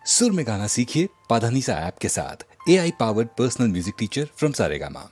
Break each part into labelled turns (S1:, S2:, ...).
S1: सुर में गाना सीखिए पाधानीसा ऐप के साथ। AI powered personal music teacher from Saregama.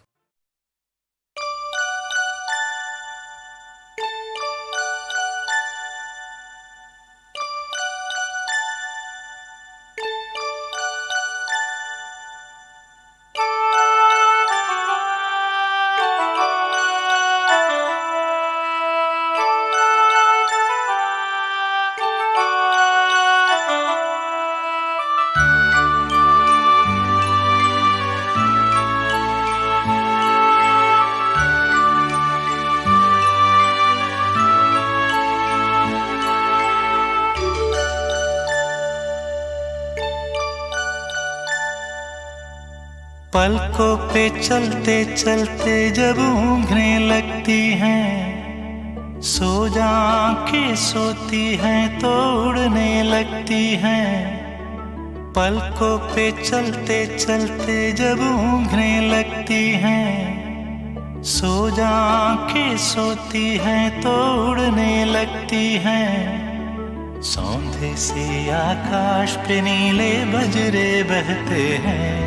S2: पलकों पे चलते चलते जब ऊँघने लगती हैं, सो जा आँखें सोती हैं तो उड़ने लगती हैं। पलकों पे चलते चलते जब ऊँघने लगती हैं, सो जा आँखें सोती हैं तो उड़ने लगती हैं। सौंधे से आकाश पे नीले बजरे बहते हैं,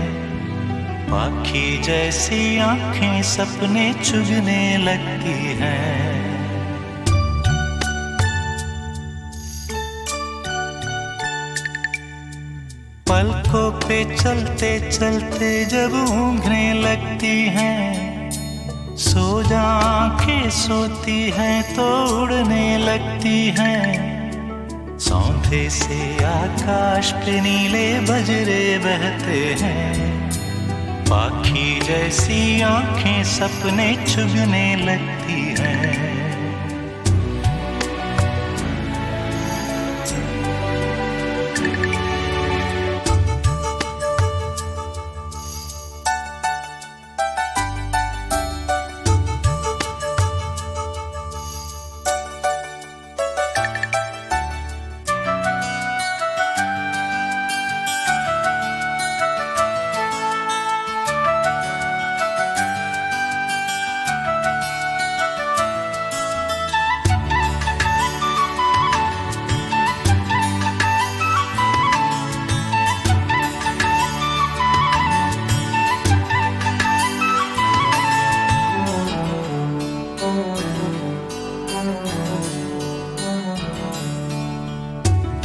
S2: पाखी जैसी आंखें सपने चुगने लगती हैं। पलकों पे चलते चलते जब ऊँघने लगती हैं, सो जा आंखें सोती हैं तो उड़ने लगती हैं। सौंधे से आकाश पे नीले बजरे बहते हैं, पाखी जैसी आंखें सपने चुगने लगती हैं।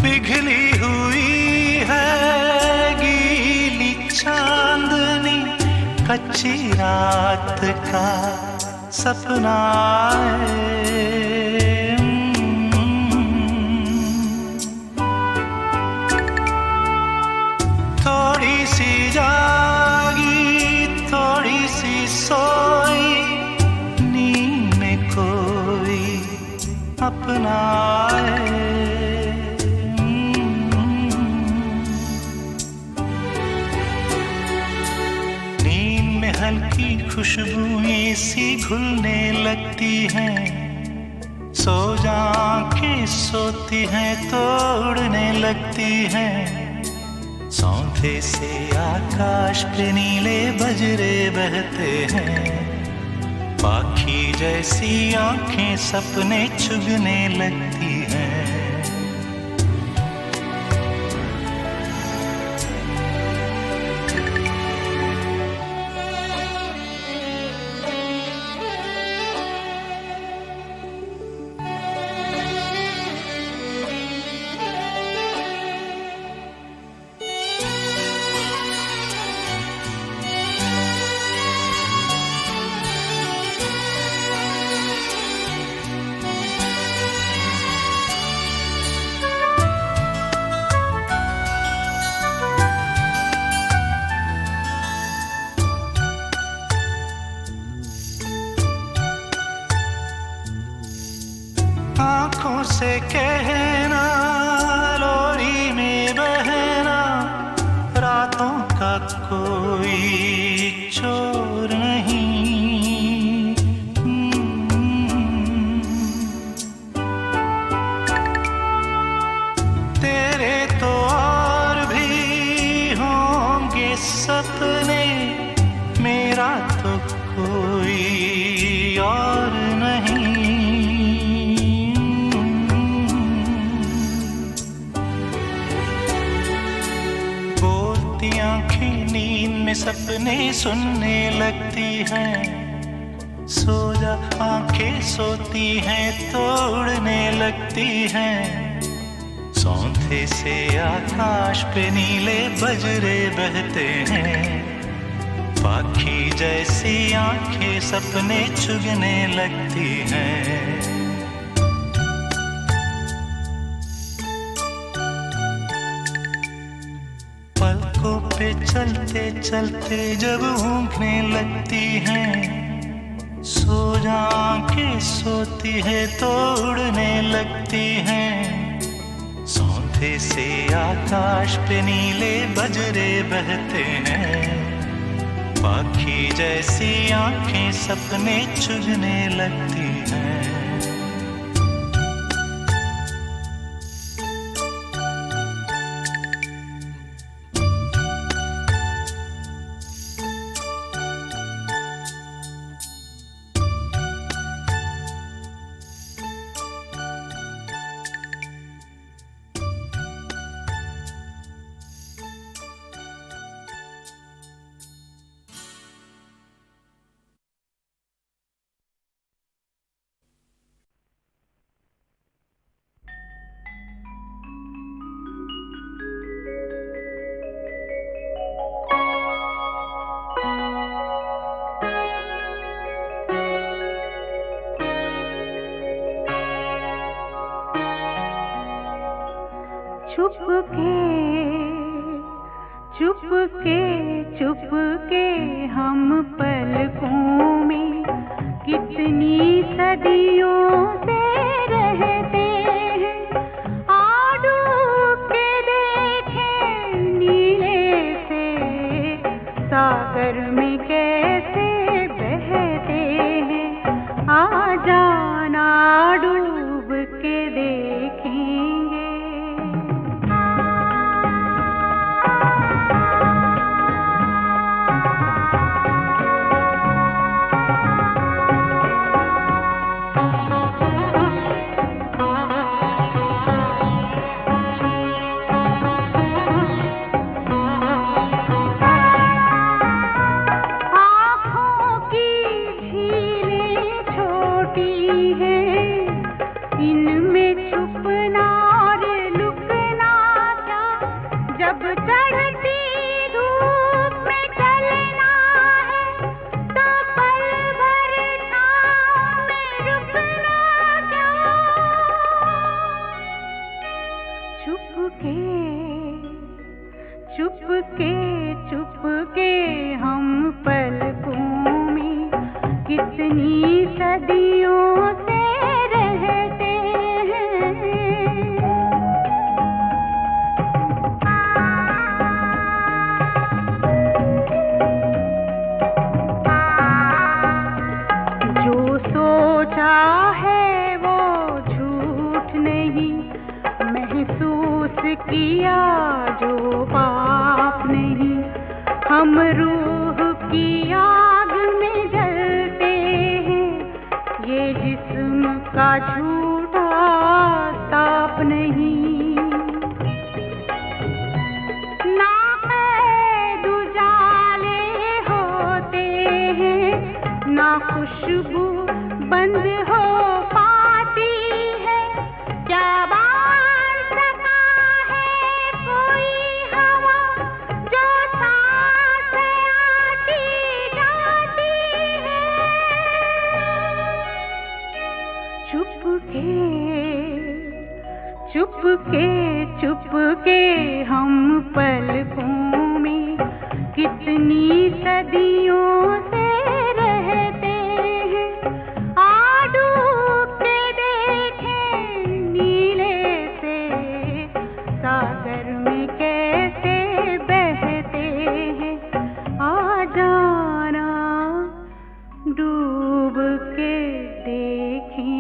S2: पिघली हुई है गीली चांदनी, कच्ची रात का सपना है। थोड़ी सी जागी थोड़ी सी सोई, नींद में कोई अपना है। हल्की खुशबुएं सी घुलने लगती हैं, सो जा आंखें सोती हैं तो उड़ने लगती हैं। सौंधे से आकाश पे नीले बजरे बहते हैं, पाखी जैसी आंखें सपने चुगने लगती हैं। आंखें नींद में सपने सुनने लगती हैं। सो जा आंखें सोती हैं तोड़ने लगती हैं। सौंधे से आकाश पे नीले बजरे बहते हैं। पाखी जैसी आंखें सपने चुगने लगती हैं। पलकों पे चलते चलते जब ऊँघने लगती हैं। सो जा आंखें सोती है तोड़ने लगती हैं। सौंधे से आकाश पे नीले बजरे बहते हैं। पाखी जैसी आंखें सपने चुगने लगती हैं।
S3: चुपके चुपके चुपके हम पलकों में कितनी सदियों से रहते हैं। डूब के देखें नीले से सागर में कैसे बहते हैं। आ जाना डूब के देखेंगे। इनमें छुपना और लुकना क्या, जब चढ़ती धूप में चलना है तो पल भर छाँव में रुकना क्या। चुपके चुपके चुपके हम पलकों में कितनी सदियों से रहते जो सोचा है वो झूठ नहीं, महसूस किया जो पाप नहीं। हम रूह की आग में जलते हैं, ये जिस्म का झूठा ताप नहीं। ना कैद उजाले होते हैं, ना खुशबू बंद हो पाती है। क्या बार सका है कोई हवा जो सांस आती जाती है। चुपके चुपके चुपके हम पलकों में कितनी सदियों से रहते हैं। डूब के देखें नीले से सागर में कैसे बहते हैं। आ जाना डूब के देखें।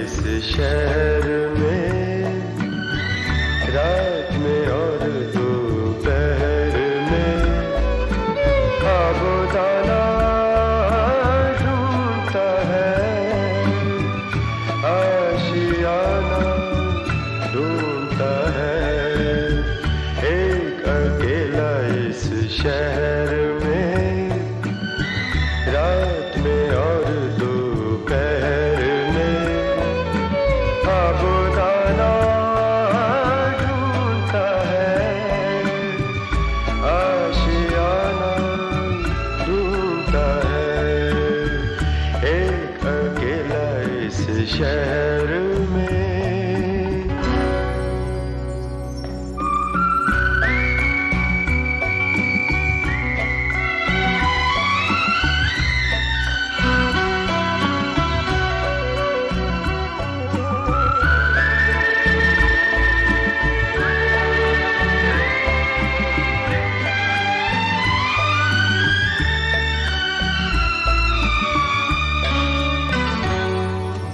S4: इस शहर में, रात में और दोपहर में खाबोदाना ढूंढता है, आशियाना ढूंढता है, एक अकेला इस शहर में, रात में और दोपहर में खाबोदाना ढूंढता है, आशियाना ढूंढता है, एक अकेला इस शहर में।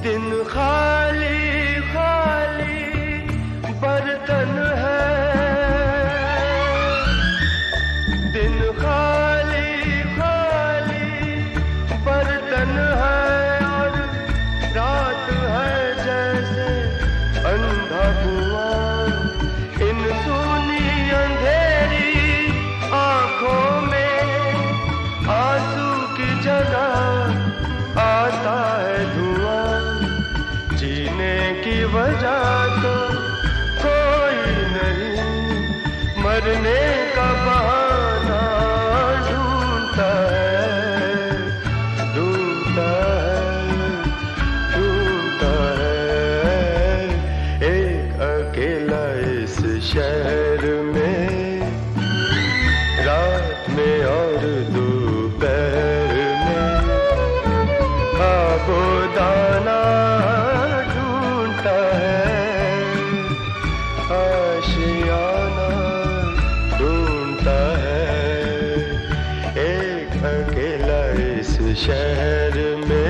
S4: दिन खाली खाली बर्तन है, दिन खाली खाली बर्तन है, और रात है जैसे अंधा कुआं, इन सूनी अंधेरी आंखों में आंसू की जगह आता है धुआं, जीने की वजह तो कोई नहीं, मरने का बहाना ढूंढता है, ढूंढता है, ढूंढता है, एक अकेला इस शहर में, रात में और दोपहर में खाबोदाना ढूंढता है, आशियाना ढूंढता है, एक अकेला इस शहर में।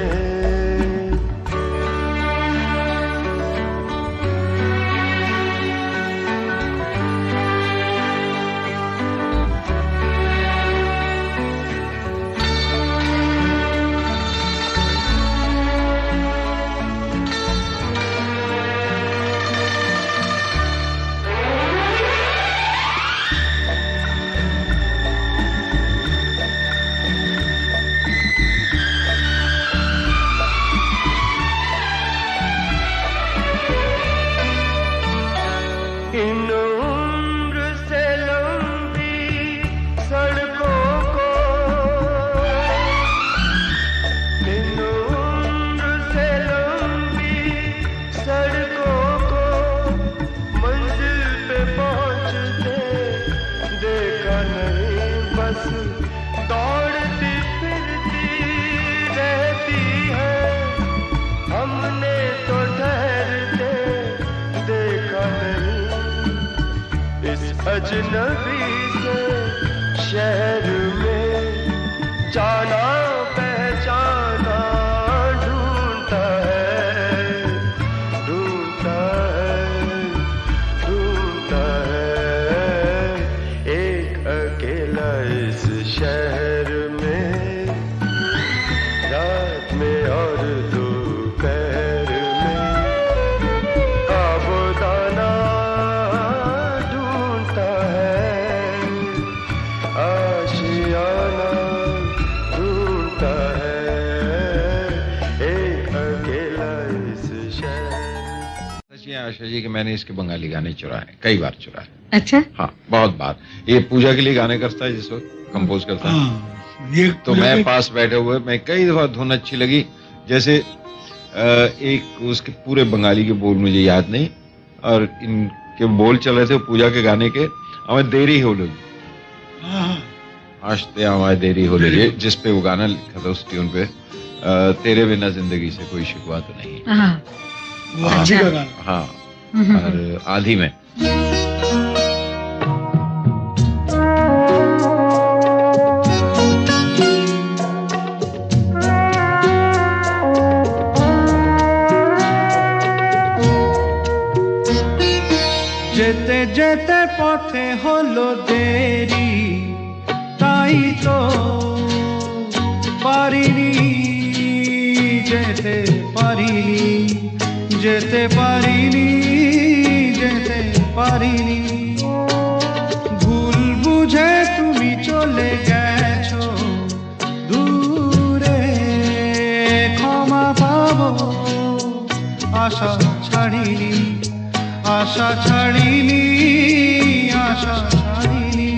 S4: इन उम्र से लंबी सड़कों को, इन उम्र से लंबी सड़कों को मंजिल पे पहुंचते देखा नहीं, बस दौड़ती फिरती रहती है, हमने तो ठहरते देखा नहीं, इस अजनबी से शहर में जाना पहचाना ढूंढता है, ढूंढता है, ढूंढता है, एक अकेला इस शहर में, रात में और दोपहर में खाबोदाना ढूंढता है, आशियाना ढूंढता है, एक अकेला इस शहर।
S5: सच ये आशा जी कि मैंने इसके बंगाली गाने चुराए, कई बार चुराए।
S6: अच्छा,
S5: हाँ, बहुत बार। ये पूजा के लिए गाने करता है जिस वक्त कंपोज करता है,
S7: ये
S5: तो मैं पास बैठे हुए, मैं कई दफा धुन अच्छी लगी, जैसे एक उसके पूरे बंगाली के बोल मुझे याद नहीं, और इनके बोल चल रहे थे पूजा के गाने के, हमें देरी हो लगी, आशते हमारे देरी हो लगी, जिस पे वो गाना लिखा था उस ट्यून पे, तेरे बिना जिंदगी से कोई शिकवा तो नहीं।
S6: हाँ,
S7: वो आधी का गाना।
S5: हाँ, और आधी में
S2: যেতে যেতে পথে হলো দেরি, তাই তো পারিনি, যেতে পারিনি, যেতে পারিনি, যেতে পারিনি। ভুল বুঝে তুমি চলে গেছো দূরে, ক্ষমা পাবো আশা ছাড়িনি, আশা ছাড়িনি, আশা ছাড়িনি।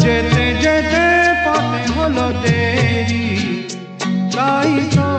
S2: যেতে যেতে পথে হলো দেরি, তাই তো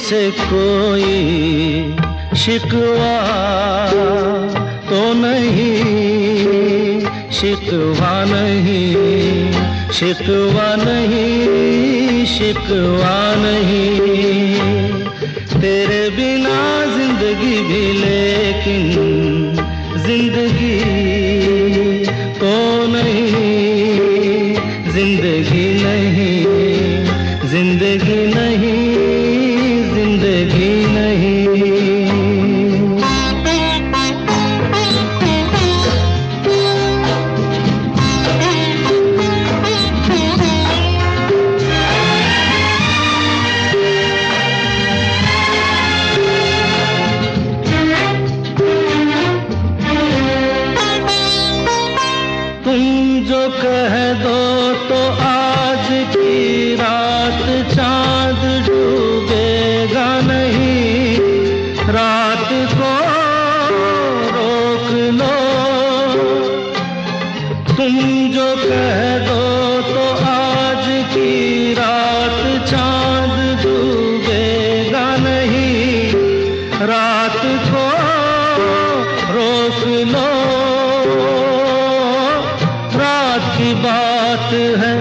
S6: से कोई शिकवा तो नहीं, शिकवा नहीं, शिकवा नहीं, शिकवा नहीं। तेरे बिना जिंदगी भी लेकिन जिंदगी तो नहीं, जिंदगी नहीं, जिंदगी नहीं, जिंदगी नहीं। तुम जो कह दो तो आज की रात चांद डूबेगा नहीं, रात को रोक लो। तुम जो कह दो तो आज की रात चांद डूबेगा नहीं, रात को रोक लो। रात की बात है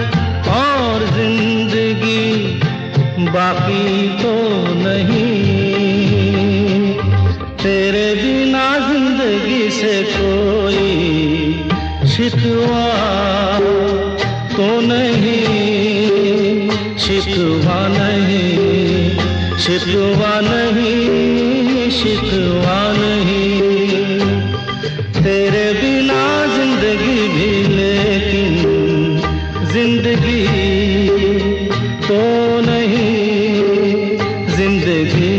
S6: और जिंदगी बाकी तो नहीं। तेरे बिना जिंदगी से कोई शिकवा तो नहीं, शिकवा नहीं, शिकवा नहीं, शिकवा नहीं। तेरे बिना जिंदगी भी लेकिन जिंदगी तो नहीं, जिंदगी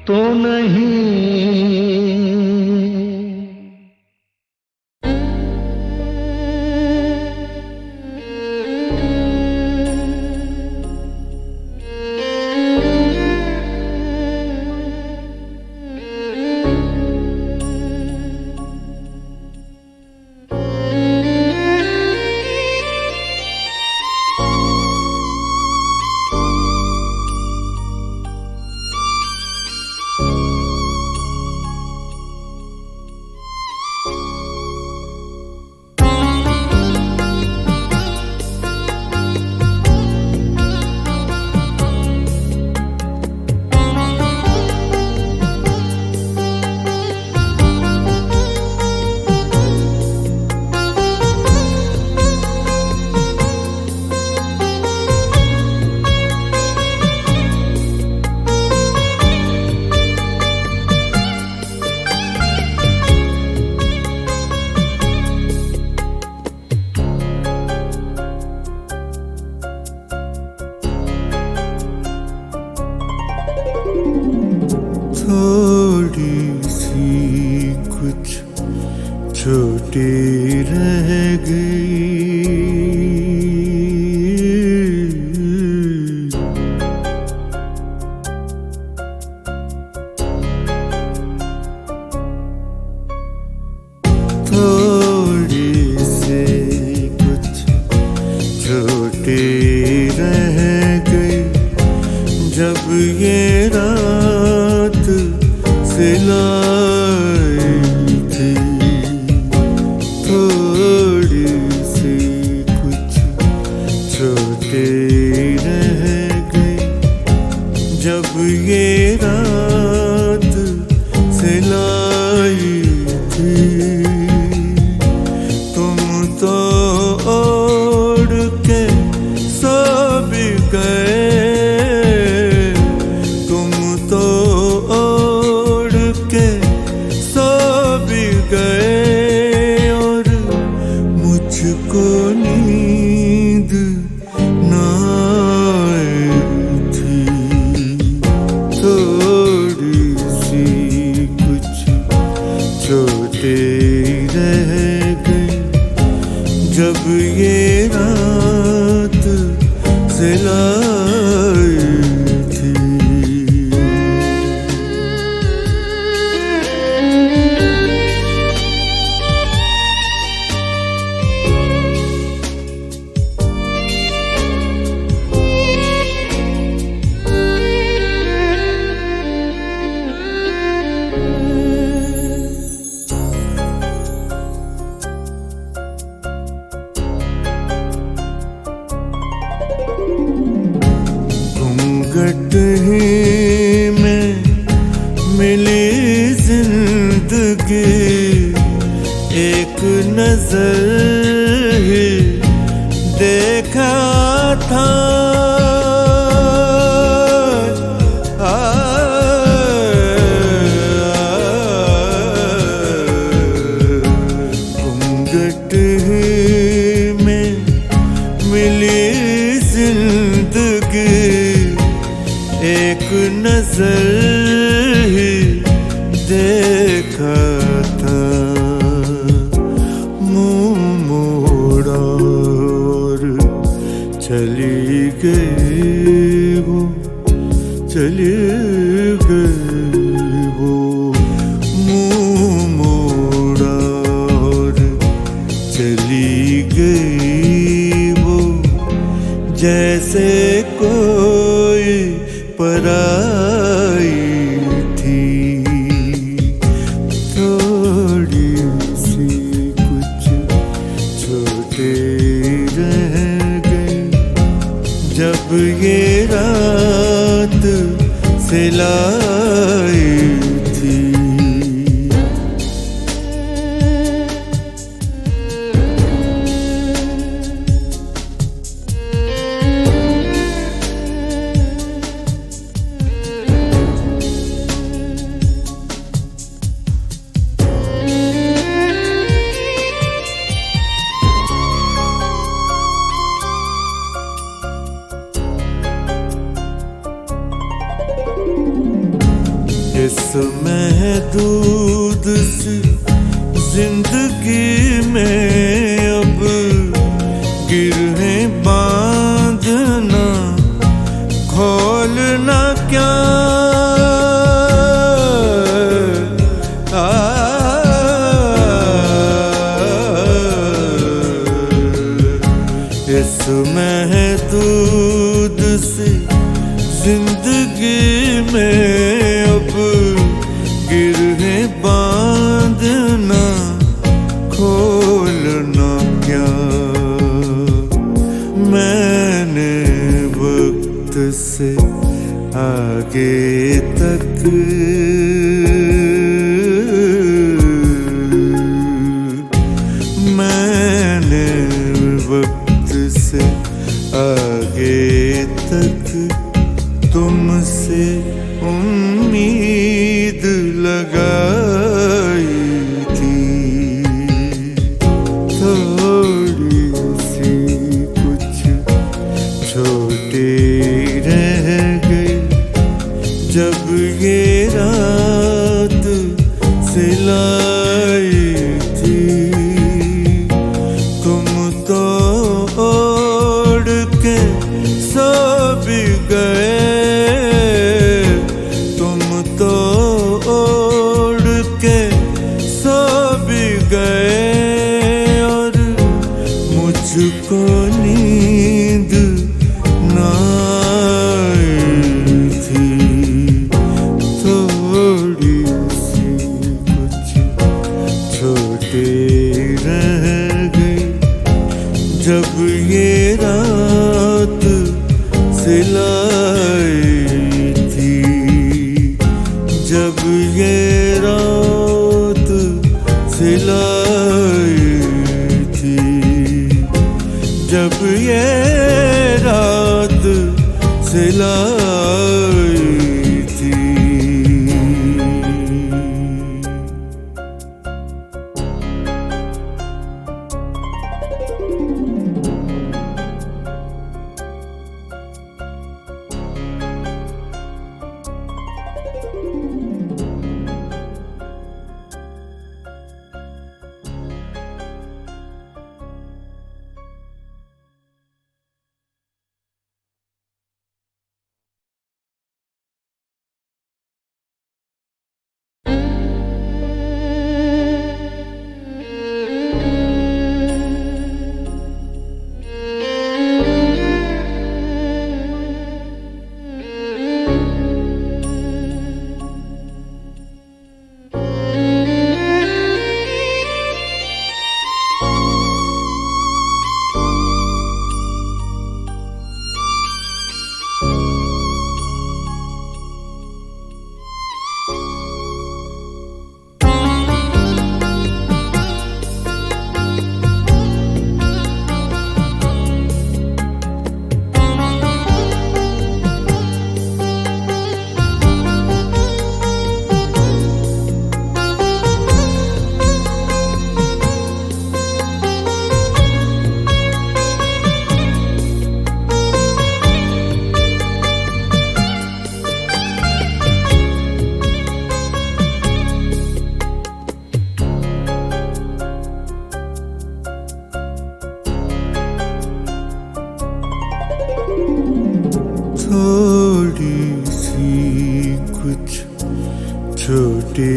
S6: तो नहीं।
S2: थोड़ी सी कुछ छोटी रह गई, थोड़ी सी कुछ छोटी रह गई जब ये रात सिलाई थी। थोड़ी सी कुछ छोटी रह गई जब ये रात सिलाई थी। तुम तो ओढ़ के सो भी गए, तुम तो ओढ़ के सो भी गए और मुझको नींद ना आई थी। थोड़ी सी कुछ छोटे रह गई जब ये रात सिलाई थी। घूंघट ही में मिली जिंदगी, एक नजर ही देखा था। घूंघट ही में मिली जिंदगी, एक नजर ही देखा था। मुंह मोड़ा और चली गई वो, चली गई वो। मुंह मोड़ा और चली गई वो, जैसे कोई पराई थी। थोड़ी सी कुछ छोटे रह गए जब ये रात सिलाई थी। इस महदूद सी जिंदगी में अब गिरहें बांधना खोलना क्या इस महदूद सी जिंदगी में अब गिरहें बांधना खोलना क्या। मैंने वक्त से आगे तक मैंने वक्त से आगे तक तुमसे उम्मीद लगाई थी। थोड़ी सी कुछ छोटी रह गई जब ये रात सिलाई थी। तुम तो ओढ़ के सो भी गए, तुम तो ओढ़ के सो भी गए और मुझको नींद ना आई थी। थोड़ी सी कुछ छोटी रह गई जब ये रात सिलाई थी। जब ये रात सिलाई थी, जब ये रात सिलाई थी। थोड़ी सी कुछ छोटी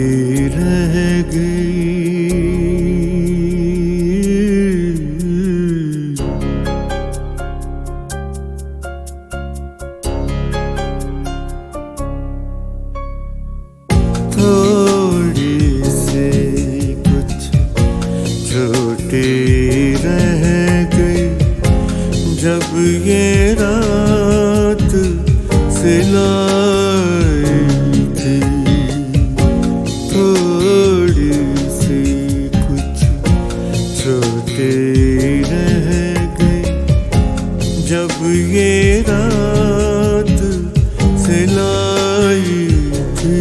S2: रह गई थोड़ी सी कुछ छोटी रह गई जब ये रात सिलाई थी। थोड़ी सी कुछ छोटी रह गई जब ये रात सिलाई थी।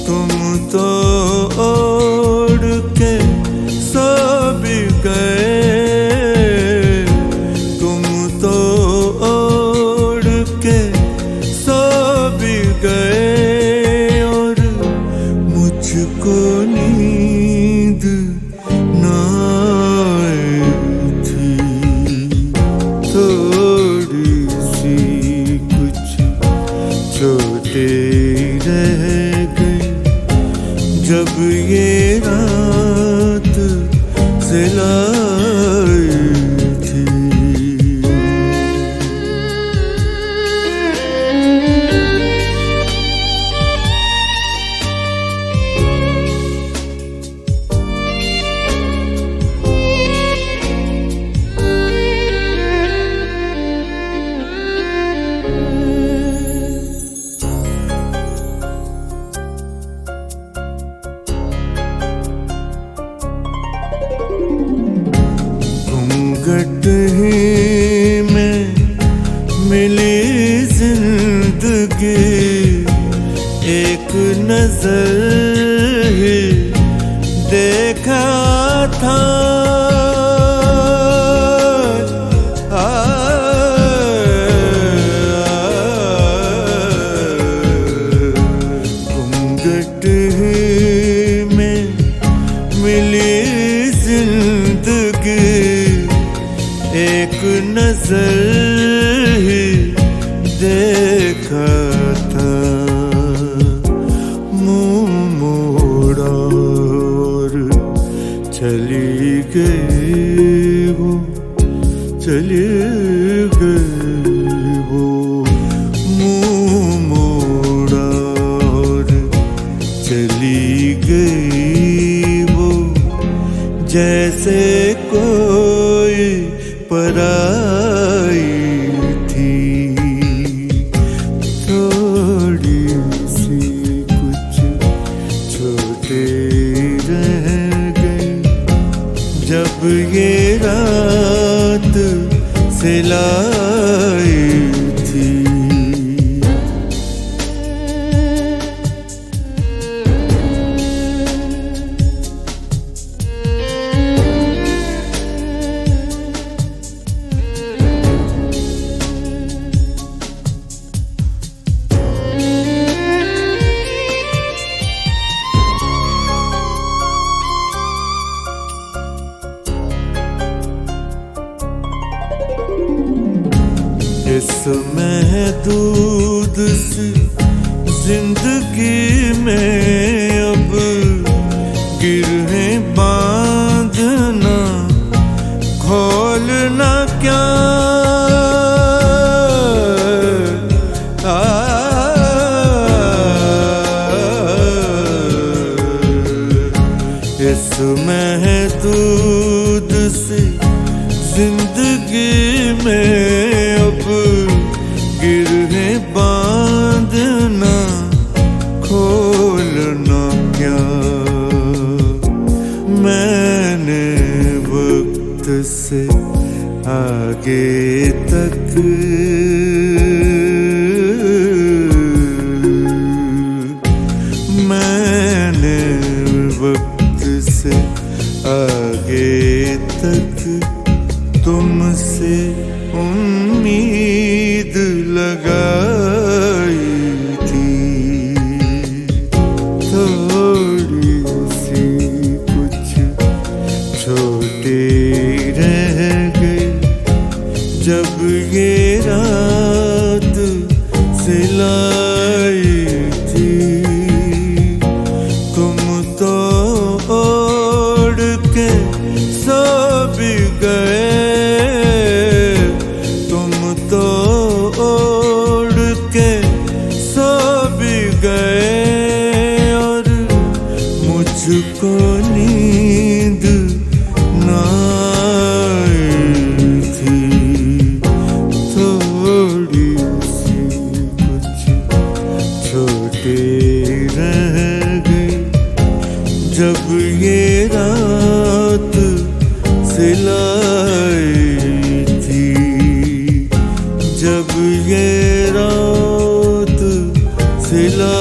S2: तुम तो ओढ़ के सो भी गए, तुम तो ओढ़ के सो भी गए जब ये रात सिलाई थी। घूंघट ही में मिली जिंदगी, एक नजर ही देखा था। घूंघट ही में मिली जिंदगी, एक नजर ही देखा था। मुंह मोड़ा और चली गई वो, चली गई वो। मुंह मोड़ा और चली गई वो, जैसे कोई पराई थी। थोड़ी सी कुछ छोटे रह गए, जब ये रात सिलाई थी। इस महदूद सी जिंदगी में अब गिरहें बांधना खोलना क्या। इस महदूद सी जिंदगी में अब गिरहें बांधना खोलना क्या। मैंने वक्त से आगे तक मैंने वक्त से आगे तक तुमसे उम्मीद लगाई थी। थोड़ी सी कुछ छोटे रह गए, जब ये रात सिलाई थी। तुम तो ओढ़ के सो भी गए, तुम तो ओढ़ के सो भी गए, और मुझको नींद ना आई थी। थोड़ी सी कुछ छोटे रह गए, जब ये रात सिलाई थी। जब ये रात सिलाई